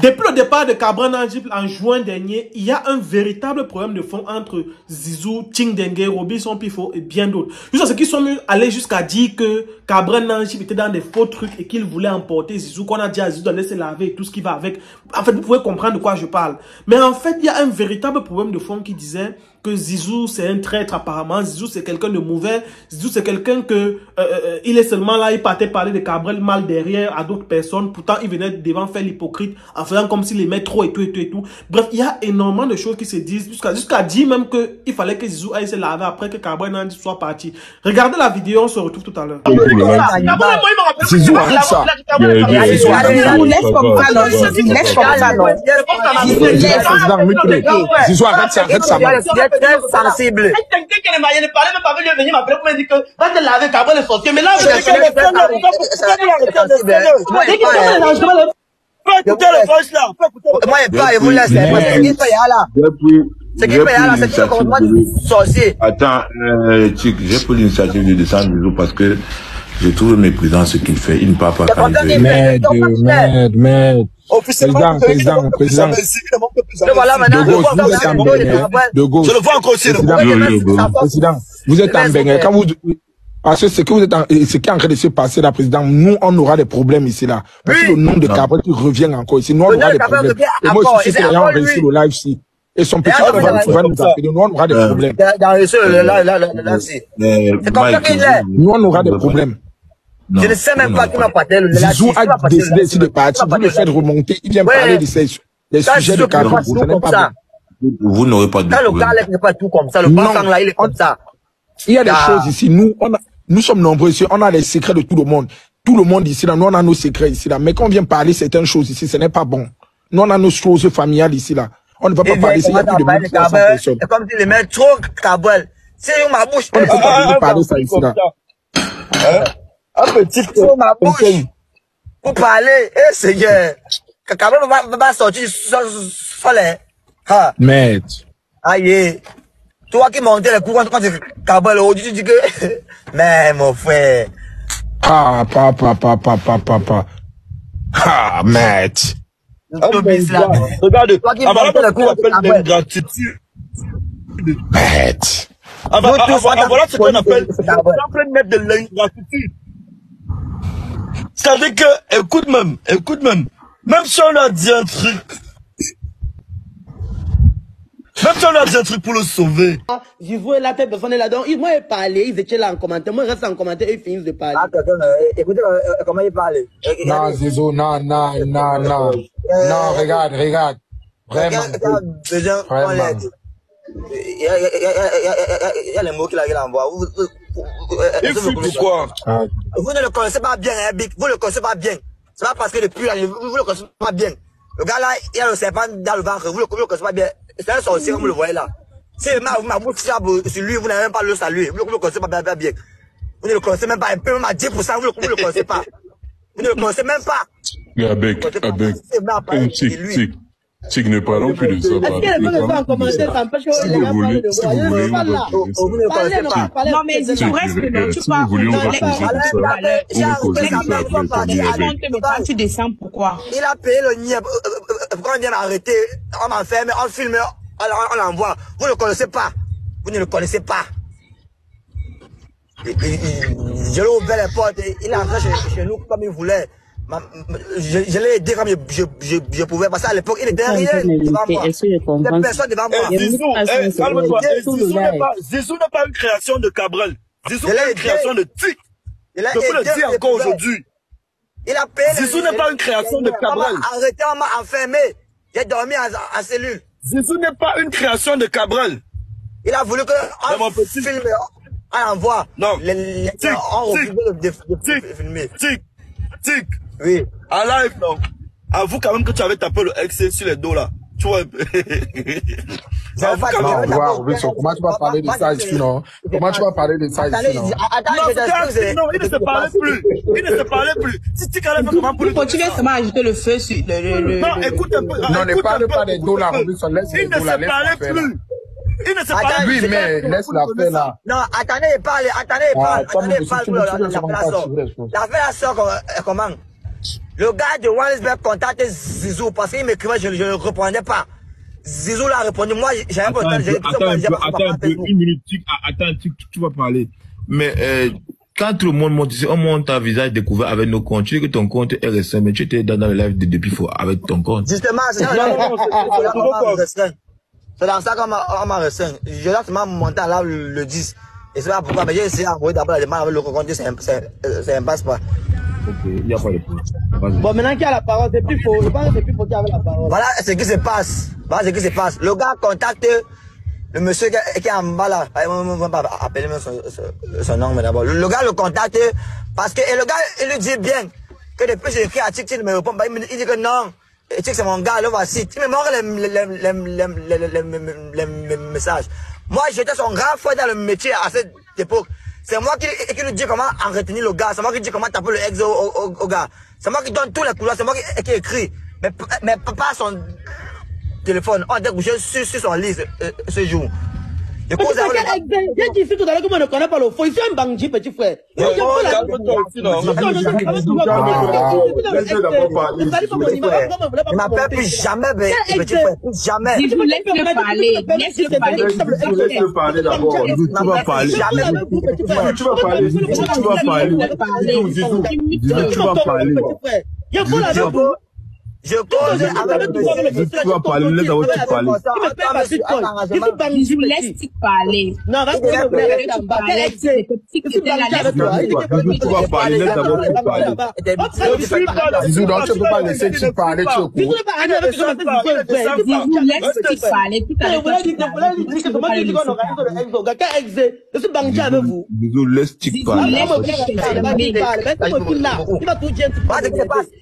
Depuis le départ de Cabral Najib en juin dernier, il y a un véritable problème de fond entre Zizou, Chingdengue, Robinson Pifo et bien d'autres. Jusqu'à ce qu'ils sont allés jusqu'à dire que Cabral Najib était dans des faux trucs et qu'il voulait emporter Zizou, qu'on a dit à Zizou de laisser laver et tout ce qui va avec. En fait, vous pouvez comprendre de quoi je parle. Mais en fait, il y a un véritable problème de fond qui disait que Zizou c'est un traître apparemment, Zizou c'est quelqu'un de mauvais, Zizou c'est quelqu'un que il est seulement là, il partait parler de Cabral mal derrière à d'autres personnes, pourtant il venait devant faire l'hypocrite en faisant comme s'il aimait trop et tout et tout et tout. Bref, il y a énormément de choses qui se disent jusqu'à dire même que il fallait que Zizou aille se laver après que Cabral Najib soit parti. Regardez la vidéo, on se retrouve tout à l'heure. Zizou arrête ça. Zizou arrête ça. Sensible. Quelqu'un qui ne m'a parlé, même pas venir m'appeler pour me dire que va te laver, Cabral est sorti. Mais là, vous êtes écoutez le voice là. Moi, il pas, il vous laisse. C'est qui paye là? C'est qui paye là? C'est qui le commandement du sorcier? Attends, Chic, j'ai pris l'initiative de descendre Zizou parce que je trouve méprisant ce qu'il fait. Il ne parle pas quand il veut. Merde. Président. Voilà, maintenant, De gauche. je le vois encore aussi. Président, vous êtes en Bénin. Quand vous, parce que ce qui est en train de se passer là, président, nous, on aura des problèmes ici là. Parce que le nom de Cabral qui revient encore ici, nous, on aura des problèmes. Et moi, je suis sûr qu'il y a réussi le live ici. Et son petit frère va nous appeler. Nous, on aura des problèmes. C'est comme ça qu'il est. Nous, on aura des problèmes. Non, je ne sais même pas qui m'a parlé. Zizou a décidé ici de partir. Vous le faites remonter. Il vient parler de ces sujets de Cabral. Vous n'aurez pas de problème. Le gars n'est pas tout comme ça. Le passant là, il est comme ça. Il y a des choses ici. Nous sommes nombreux ici. On a les secrets de tout le monde. Tout le monde ici là. Nous, on a nos secrets ici là. Mais quand on vient parler certaines choses ici, ce n'est pas bon. Nous, on a nos choses familiales ici là. On ne va pas parler ici. Il y a plus de 1300 personnes. C'est comme si les mecs trop Cabral. C'est ma bouche. On ne peut pas parler ça ici là. Un petit peu ma bouche pour parler. Eh, Seigneur. Cabral va sortir soleil. Merde. Aïe. Toi qui montais les coups quand tu Cabral, tu dis que. Mais mon frère. Merde. Regarde. Toi qui montais les coups quand tu gratitude. Merde. Voilà ce qu'on appelle. On est en train de mettre de l'ingratitude. C'est-à-dire que, écoute même si on a dit un truc, pour le sauver. Zizou est là, telle personne est là, donc moi il parlait, ils étaient là en commentaire, moi je reste en commentaire, ils finissent de parler. Écoutez, comment il parle? Non, Zizou, non, regarde, vraiment. Il y a les mots qu'il envoie. Il fuit pourquoi? Vous ne le connaissez pas bien, hein, Big. Vous ne le connaissez pas bien. C'est pas parce que depuis, vous le connaissez pas bien. Le gars là, il a le serpent dans le ventre. Vous le connaissez pas bien. C'est un sorcier, comme vous le voyez là. Si ma bouche sur lui, vous n'avez même pas le saluer. Vous ne le connaissez pas bien. Vous ne le connaissez même pas un peu, même à 10%, vous ne le connaissez pas. Vous ne le connaissez même pas. Avec. Tic, ne parlons plus de ça. Est-ce qu'elle peut le faire en commentaire, ça empêche que les gars parlent de si vous voulez, vous ne le connaissez pas. Non, mais Zizou, reste que tu parles. Quand tu descends, pourquoi? Il a payé le niais. Quand on vient m'arrêter, on m'enferme, on filme, on l'envoie. Vous ne le connaissez pas. Vous ne le connaissez pas. Je l'ai ouvert les portes, il est entré chez nous comme il voulait. Je l'ai aidé comme je pouvais, parce qu'à l'époque, il était rien devant moi. Il n'y a personne devant moi. Zizou n'est pas une création de Cabral. Zizou est une création de Tic. Je peux le dire encore aujourd'hui. Il a payé. Zizou n'est pas une création de Cabral. On m'a arrêté, on m'a enfermé. J'ai dormi en cellule. Zizou n'est pas une création de Cabral. Il a voulu que on filme, on envoie. Non. On refuse de filmer. Tic. Oui. En live, non. Avoue quand même que tu avais tapé le X sur les dos là. Tu vois. Comment tu vas parler de ça ici, non? Comment tu vas parler de ça ici, non? Non, il ne se parlait plus. Si tu calmes comment pour lui. Tu viens seulement ajouter le feu sur le. Non, écoute un peu. Non, ne parle pas des dollars, Robinson. Il ne se parlait plus. Il ne se parlait plus. Oui, mais laisse la paix là. Non, attendez, il parle pour la sort. La fait la sort, comment? Le gars de Johannesburg contactait Zizou parce qu'il m'écrivait, je ne répondais pas. Zizou l'a répondu. Moi, j'avais pas Attends un peu, une minute. Attends, tu vas parler. Mais quand tout le monde monte ici, on monte un visage découvert avec nos comptes. Tu dis que ton compte est récent, mais tu étais dans le live depuis avec ton compte. Justement, c'est dans ça qu'on m'a restreint. Je dois seulement monter en live le 10. Et c'est pas pourquoi, mais j'ai essayé d'envoyer d'abord la demande avec le compte, ça ne passe pas. Ok, il n'y a pas de problème. Bon, maintenant qu'il y a la parole, c'est plus faux. Je pense que c'est plus faux qu'il y avait la parole. Voilà ce qui se passe. Voilà ce qui se passe. Le gars contacte le monsieur qui est en bas là. On va pas appeler son nom, mais d'abord. Le gars le contacte parce que, et le gars, il lui dit bien que depuis j'ai écrit à Tic, il me répond pas. Il dit que non. Et Tic, c'est mon gars, le voici. Il me montre les messages. Moi, j'étais son grand frère dans le métier à cette époque. C'est moi qui lui dis comment en retenir le gars. C'est moi qui dis comment taper le ex au gars. C'est moi qui donne tous les couloirs. C'est moi qui écrit. Mais pas son téléphone. On a découché sur son lit ce jour. J'ai dit ici tout à l'heure que moi ne connais pas le faux. Il fait un bandit, petit frère. Il m'a fait plus jamais, petit frère. Plus jamais. Si vous laissez parler, laissez parler. Laisse parler d'abord. Tu vas parler. Tu vas parler. Tu vas parler. Je cause avec le monsieur. Tu vas parler, laisse d'abord tu parler. Je vous laisse parler. Non, va Tu vas parler, laisse d'abord tu parler. Zizou, donc tu ne peux pas laisser tu parler, tu es au courant. Je vous laisse parler. Tout à l'heure, Zizou, laisse tu parler.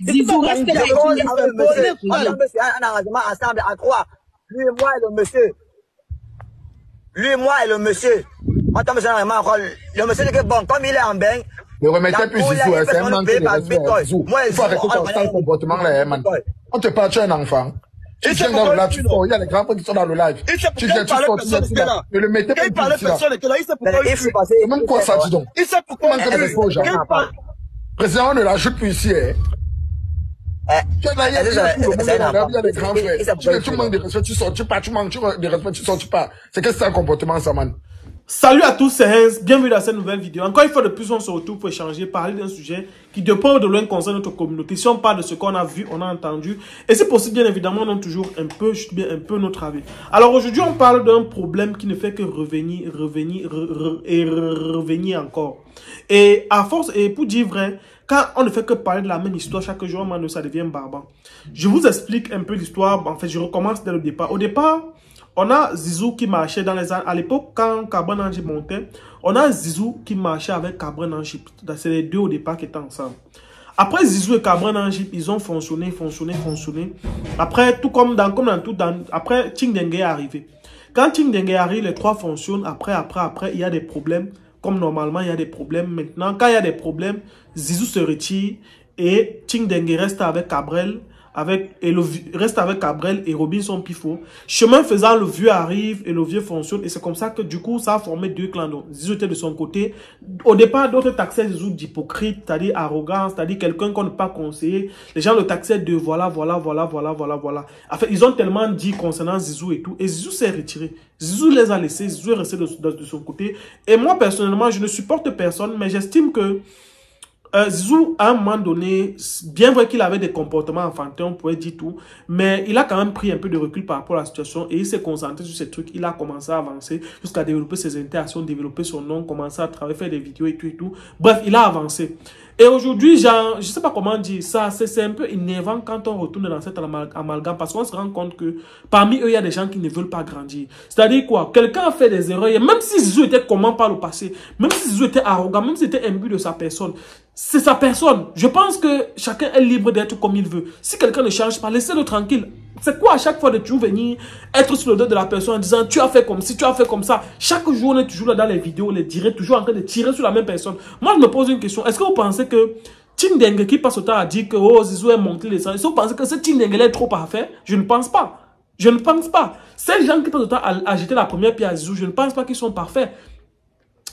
Zizou, restez là. Un arrangement ensemble à trois. Lui et moi et le monsieur. On tombe sur un arrangement encore. Le monsieur dit que bon, comme il est en bain. Ne remettez plus Zizou, c'est un manque de respect. Zizou, il faut arrêter ton sale comportement là, man. On te parle, tu es un enfant. Tu viens dans le live, tu sors, il y a les grands frères qui sont dans le live. Tu viens, tu sors, tu là. Ne le mettez pas ici là. Même quoi ça, dis donc. Il sait pourquoi. Manque de respect aux gens. Président, on ne l'ajoute plus ici, hein. Tu es là, il y a des grands frères. Tu manques de respect, tu sors, tu pars, tu manques de respect, tu sors, tu pars. C'est que c'est un comportement, ça, man. Salut à tous, c'est Hens, bienvenue dans cette nouvelle vidéo. Encore une fois de plus, on se retrouve pour échanger, parler d'un sujet qui de près ou de loin concerne notre communauté. Si on parle de ce qu'on a vu, on a entendu, et c'est possible, bien évidemment, on donne toujours un peu notre avis. Alors aujourd'hui, on parle d'un problème qui ne fait que revenir encore. Et à force, et pour dire vrai, quand on ne fait que parler de la même histoire chaque jour, ça devient barbare. Je vous explique un peu l'histoire, en fait, je recommence dès le départ. Au départ, on a Zizou qui marchait dans les années. À l'époque, quand Cabra Nanji montait, on a Zizou qui marchait avec Cabra Nanji. C'est les deux au départ qui étaient ensemble. Après Zizou et Cabra Nanji, ils ont fonctionné. Après, tout comme dans tout, après Ting Dengue est arrivé. Quand Ting Dengue arrive, les trois fonctionnent. Après, il y a des problèmes. Comme normalement, il y a des problèmes. Maintenant, quand il y a des problèmes, Zizou se retire et Ting Dengue reste avec Cabrel. Reste avec Cabrel et Robinson Pifo. Chemin faisant, le vieux arrive et le vieux fonctionne. Et c'est comme ça que du coup, ça a formé deux clans. Donc, Zizou était de son côté. Au départ, d'autres taxaient Zizou d'hypocrite, c'est-à-dire arrogant, c'est-à-dire quelqu'un qu'on ne peut pas conseiller. Les gens le taxaient de voilà. En fait, ils ont tellement dit concernant Zizou et tout. Et Zizou s'est retiré. Zizou les a laissés. Zizou est resté de son côté. Et moi, personnellement, je ne supporte personne, mais j'estime que Zizou, à un moment donné, bien vrai qu'il avait des comportements enfantins, on pourrait dire tout, mais il a quand même pris un peu de recul par rapport à la situation et il s'est concentré sur ces trucs. Il a commencé à avancer jusqu'à développer ses interactions, développer son nom, commencer à travailler, faire des vidéos et tout. Bref, il a avancé. Et aujourd'hui, je ne sais pas comment dire ça, c'est un peu énervant quand on retourne dans cet amalgame parce qu'on se rend compte que parmi eux, il y a des gens qui ne veulent pas grandir. C'est-à-dire quoi? Quelqu'un a fait des erreurs, et même si Zizou était comment par le passé, même si Zizou était arrogant, même si c'était imbu de sa personne, c'est sa personne. Je pense que chacun est libre d'être comme il veut. Si quelqu'un ne change pas, laissez-le tranquille. C'est quoi à chaque fois de toujours venir être sur le dos de la personne en disant tu as fait comme ci, tu as fait comme ça. Chaque jour on est toujours là dans les vidéos, les dirait toujours en train de tirer sur la même personne. Moi je me pose une question, est-ce que vous pensez que Ting Dengue qui passe au temps à dire que oh Zizou est monté les sangs, est-ce que vous pensez que ce Ting Dengue est trop parfait? Je ne pense pas. Je ne pense pas. Ces gens qui passent au temps à jeter la première pierre à Zizou, je ne pense pas qu'ils sont parfaits.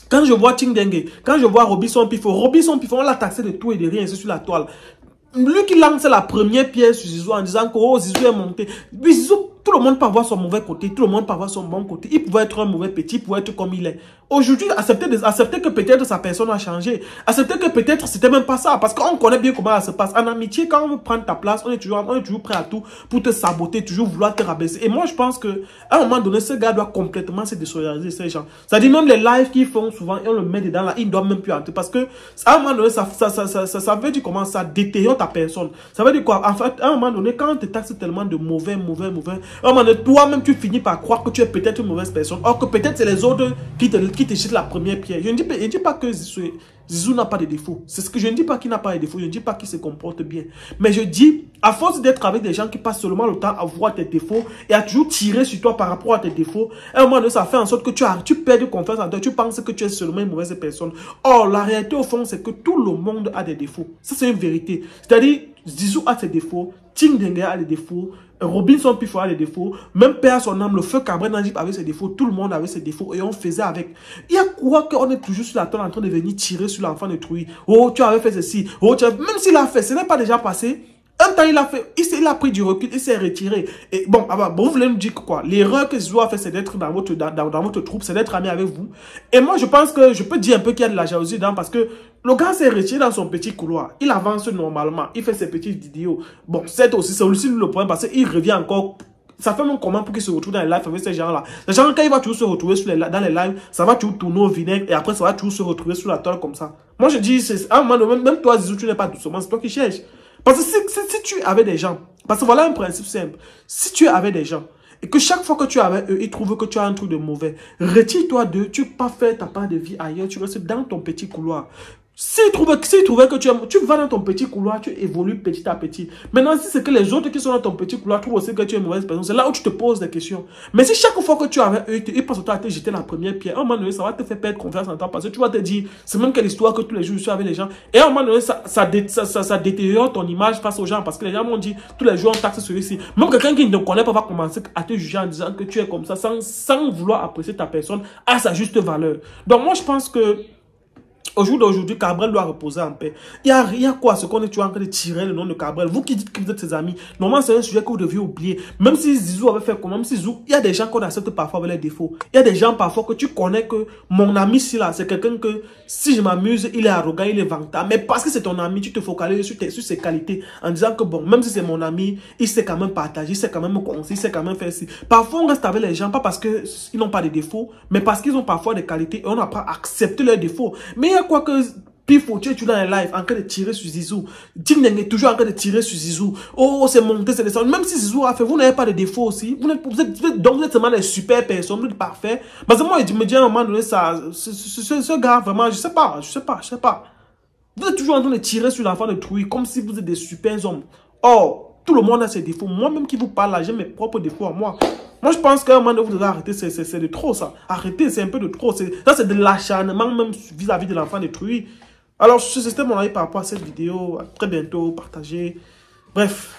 Quand je vois Ting Dengue, quand je vois Robinson Pifo, on l'a taxé de tout et de rien, c'est sur la toile. lui qui lance la première pierre sur Zizou en disant que oh, Zizou est monté. Mais Zizou, tout le monde peut avoir son mauvais côté, tout le monde peut avoir son bon côté. Il pouvait être un mauvais petit, il pouvait être comme il est. Aujourd'hui, accepter que peut-être sa personne a changé. Accepter que peut-être c'était même pas ça. Parce qu'on connaît bien comment ça se passe. En amitié, quand on veut prendre ta place, on est toujours prêt à tout pour te saboter, toujours vouloir te rabaisser. Et moi, je pense que à un moment donné, ce gars doit complètement se désolidariser ces gens. C'est-à-dire même les lives qu'ils font souvent, et on le met dedans là, ils ne doivent même plus entrer. Parce que à un moment donné, ça veut dire comment ça détériore ta personne. Ça veut dire quoi? En fait, à un moment donné, quand on te taxe tellement de mauvais, à un moment donné, toi-même, tu finis par croire que tu es peut-être une mauvaise personne. Or que peut-être c'est les autres qui te jetent la première pierre. Je ne dis pas que Zizou n'a pas de défauts. C'est ce que je ne dis pas qu'il n'a pas de défauts. Je ne dis pas qu'il se comporte bien. Mais je dis, à force d'être avec des gens qui passent seulement le temps à voir tes défauts et à toujours tirer sur toi par rapport à tes défauts, à un moment donné, ça fait en sorte que tu perds confiance en toi. Tu penses que tu es seulement une mauvaise personne. Or, la réalité au fond, c'est que tout le monde a des défauts. Ça, c'est une vérité. C'est-à-dire, Zizou a ses défauts, Ting Dengue a des défauts, Robinson Pifo a des défauts, même père son âme, le feu Cabrel Nangip avait ses défauts, tout le monde avait ses défauts et on faisait avec. Il y a quoi qu'on est toujours sur la table en train de venir tirer sur l'enfant de Trouy. Oh, tu avais fait ceci. Oh, même s'il a fait, ce n'est pas déjà passé. Un temps, il a pris du recul, il s'est retiré. Et bon, vous voulez nous dire quoi? L'erreur que Zizou a fait, c'est d'être dans votre troupe, c'est d'être ami avec vous. Et moi, je pense que je peux dire un peu qu'il y a de la jalousie dedans parce que le gars s'est retiré dans son petit couloir. Il avance normalement, il fait ses petites vidéos. Bon, c'est aussi le problème parce qu'il revient encore. Ça fait même comment pour qu'il se retrouve dans les lives avec ces gens-là. Les gens, quand il va toujours se retrouver dans les lives, ça va toujours tourner au vinaigre et après, ça va toujours se retrouver sur la toile comme ça. Moi, je dis, à un moment donné, même toi, Zizou, tu n'es pas doucement, c'est toi qui cherches. Parce que si tu avais des gens, parce que voilà un principe simple, si tu avais des gens, et que chaque fois que tu es avec eux, ils trouvent que tu as un truc de mauvais, retire-toi d'eux, tu ne peux pas faire ta part de vie ailleurs, tu restes dans ton petit couloir. S'ils trouvaient que tu vas dans ton petit couloir, tu évolues petit à petit. Maintenant, si c'est que les autres qui sont dans ton petit couloir trouvent aussi que tu es une mauvaise personne, c'est là où tu te poses des questions. Mais si chaque fois que tu es avec eux, ils passent au temps à te jeter la première pierre, à un moment donné, ça va te faire perdre confiance en toi parce que tu vas te dire, c'est même quelle histoire que tous les jours je suis avec les gens. Et à un moment donné, ça détériore ton image face aux gens parce que les gens m'ont dit, tous les jours on taxe celui-ci. Même quelqu'un qui ne te connaît pas va commencer à te juger en disant que tu es comme ça sans vouloir apprécier ta personne à sa juste valeur. Donc moi, je pense que au jour d'aujourd'hui, Cabrel doit reposer en paix. Il y a quoi? Ce qu'on est toujours en train de tirer le nom de Cabrel. Vous qui dites que vous êtes ses amis, normalement c'est un sujet que vous deviez oublier. Même si Zizou avait fait comme même si Zizou, il y a des gens qu'on accepte parfois avec les défauts. Il y a des gens parfois que tu connais que mon ami si là, c'est quelqu'un que si je m'amuse, il est arrogant, il est vantard. Mais parce que c'est ton ami, tu te focalises sur ses qualités en disant que bon, même si c'est mon ami, il sait quand même partager, il sait quand même me conseiller, il sait quand même faire ci. Parfois on reste avec les gens, pas parce qu'ils n'ont pas de défauts, mais parce qu'ils ont parfois des qualités et on n'a pas accepté leurs défauts. Mais il y a quoi que Pifo, tu es toujours dans les lives en train de tirer sur Zizou. Ting Dengue est toujours en train de tirer sur Zizou. Oh, c'est monté, c'est descendu. Même si Zizou a fait, vous n'avez pas de défauts aussi. Vous êtes seulement des super personnes, vous êtes parfaits. Parce que moi, je me dis à un moment donné, ce gars, vraiment, je sais pas. Vous êtes toujours en train de tirer sur l'enfant de Trouy comme si vous êtes des super hommes. Or, tout le monde a ses défauts. Moi-même qui vous parle là, j'ai mes propres défauts à moi. Moi, je pense qu'à un moment donné, vous devez arrêter, c'est de trop ça. Arrêtez, c'est un peu de trop. Ça, c'est de l'acharnement même vis-à-vis de l'enfant de Trouy. Alors, c'était mon avis par rapport à cette vidéo. À très bientôt, partagez. Bref.